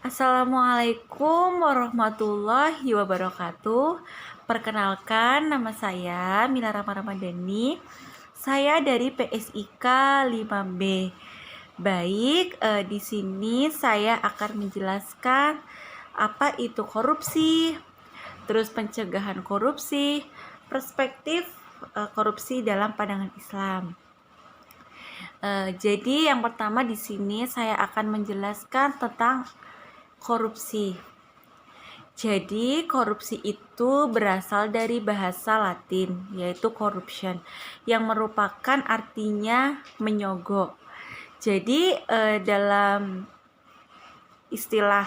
Assalamualaikum warahmatullahi wabarakatuh. Perkenalkan, nama saya Mila Ramadhani. Saya dari PSIK 5B. Baik, di sini saya akan menjelaskan apa itu korupsi, terus pencegahan korupsi, perspektif korupsi dalam pandangan Islam. Jadi yang pertama di sini saya akan menjelaskan tentang korupsi. Jadi korupsi itu berasal dari bahasa Latin, yaitu corruption, yang merupakan artinya menyogok. Jadi dalam istilah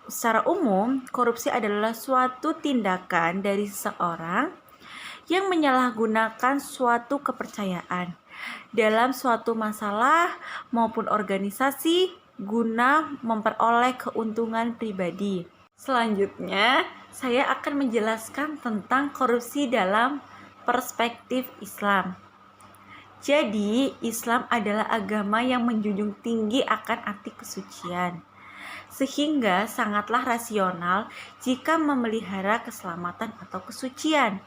secara umum, korupsi adalah suatu tindakan dari seseorang yang menyalahgunakan suatu kepercayaan dalam suatu masalah maupun organisasi guna memperoleh keuntungan pribadi. Selanjutnya, saya akan menjelaskan tentang korupsi dalam perspektif Islam. Jadi, Islam adalah agama yang menjunjung tinggi akan arti kesucian, sehingga sangatlah rasional jika memelihara keselamatan atau kesucian.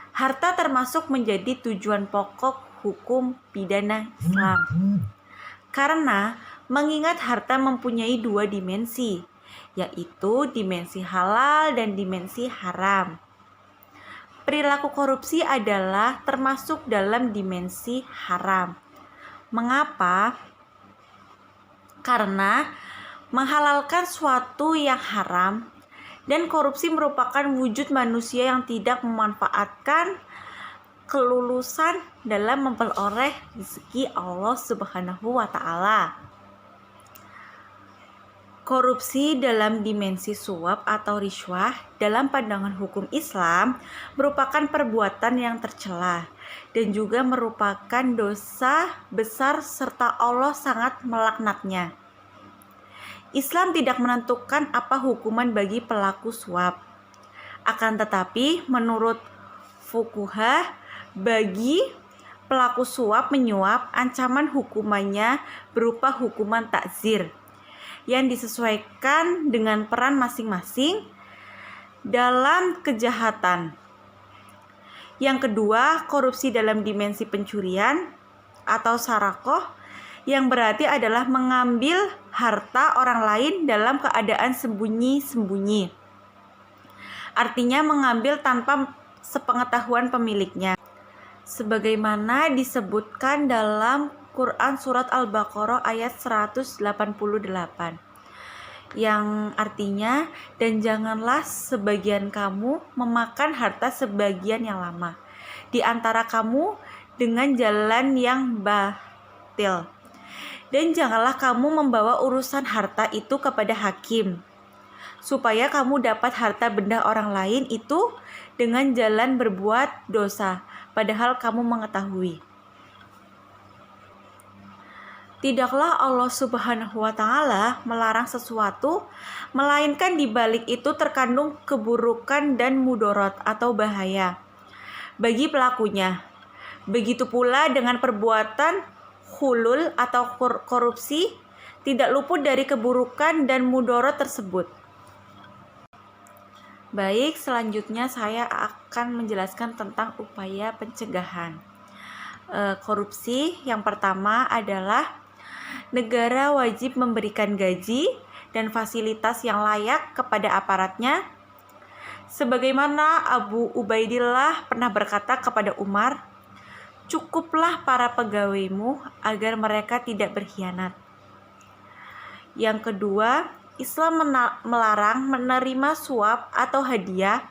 Harta termasuk menjadi tujuan pokok hukum pidana Islam. Karena mengingat harta mempunyai dua dimensi, yaitu dimensi halal dan dimensi haram. Perilaku korupsi adalah termasuk dalam dimensi haram. Mengapa? Karena menghalalkan suatu yang haram dan korupsi merupakan wujud manusia yang tidak memanfaatkan kelulusan dalam memperoleh rezeki Allah Subhanahu wa Ta'ala. Korupsi dalam dimensi suap atau riswah dalam pandangan hukum Islam merupakan perbuatan yang tercela dan juga merupakan dosa besar serta Allah sangat melaknatnya. Islam tidak menentukan apa hukuman bagi pelaku suap. Akan tetapi menurut fuqaha, bagi pelaku suap menyuap, ancaman hukumannya berupa hukuman takzir yang disesuaikan dengan peran masing-masing dalam kejahatan. Yang kedua, korupsi dalam dimensi pencurian atau sarakoh, yang berarti adalah mengambil harta orang lain dalam keadaan sembunyi-sembunyi. Artinya mengambil tanpa sepengetahuan pemiliknya. Sebagaimana disebutkan dalam Quran Surat Al-Baqarah ayat 188, yang artinya, dan janganlah sebagian kamu memakan harta sebagian yang lama di antara kamu dengan jalan yang batil, dan janganlah kamu membawa urusan harta itu kepada hakim supaya kamu dapat harta benda orang lain itu dengan jalan berbuat dosa, padahal kamu mengetahui. Tidaklah Allah Subhanahu wa Ta'ala melarang sesuatu, melainkan di balik itu terkandung keburukan dan mudarat atau bahaya bagi pelakunya. Begitu pula dengan perbuatan hulul atau korupsi, tidak luput dari keburukan dan mudarat tersebut. Baik, selanjutnya saya akan menjelaskan tentang upaya pencegahan korupsi. Yang pertama adalah negara wajib memberikan gaji dan fasilitas yang layak kepada aparatnya. Sebagaimana Abu Ubaidillah pernah berkata kepada Umar, "Cukuplah para pegawaimu agar mereka tidak berkhianat." Yang kedua, Islam melarang menerima suap atau hadiah,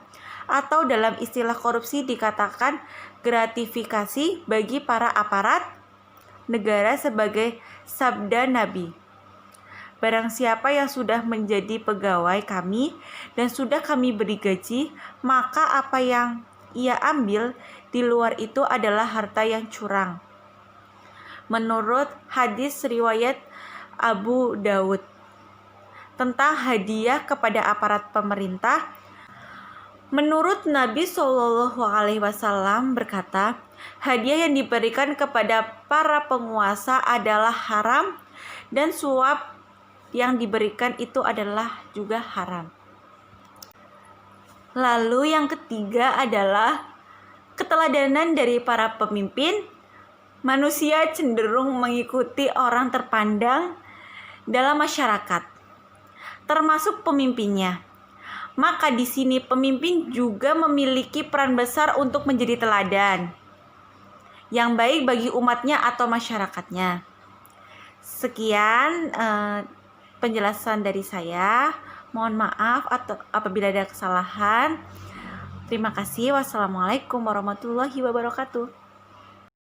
atau dalam istilah korupsi dikatakan gratifikasi bagi para aparat negara, sebagai sabda Nabi, "Barang siapa yang sudah menjadi pegawai kami dan sudah kami beri gaji, maka apa yang ia ambil di luar itu adalah harta yang curang." Menurut hadis riwayat Abu Dawud tentang hadiah kepada aparat pemerintah, menurut Nabi SAW berkata, hadiah yang diberikan kepada para penguasa adalah haram dan suap yang diberikan itu adalah juga haram. Lalu yang ketiga adalah keteladanan dari para pemimpin. Manusia cenderung mengikuti orang terpandang dalam masyarakat, termasuk pemimpinnya. Maka di sini pemimpin juga memiliki peran besar untuk menjadi teladan yang baik bagi umatnya atau masyarakatnya. Sekian penjelasan dari saya. Mohon maaf atau apabila ada kesalahan. Terima kasih. Wassalamualaikum warahmatullahi wabarakatuh.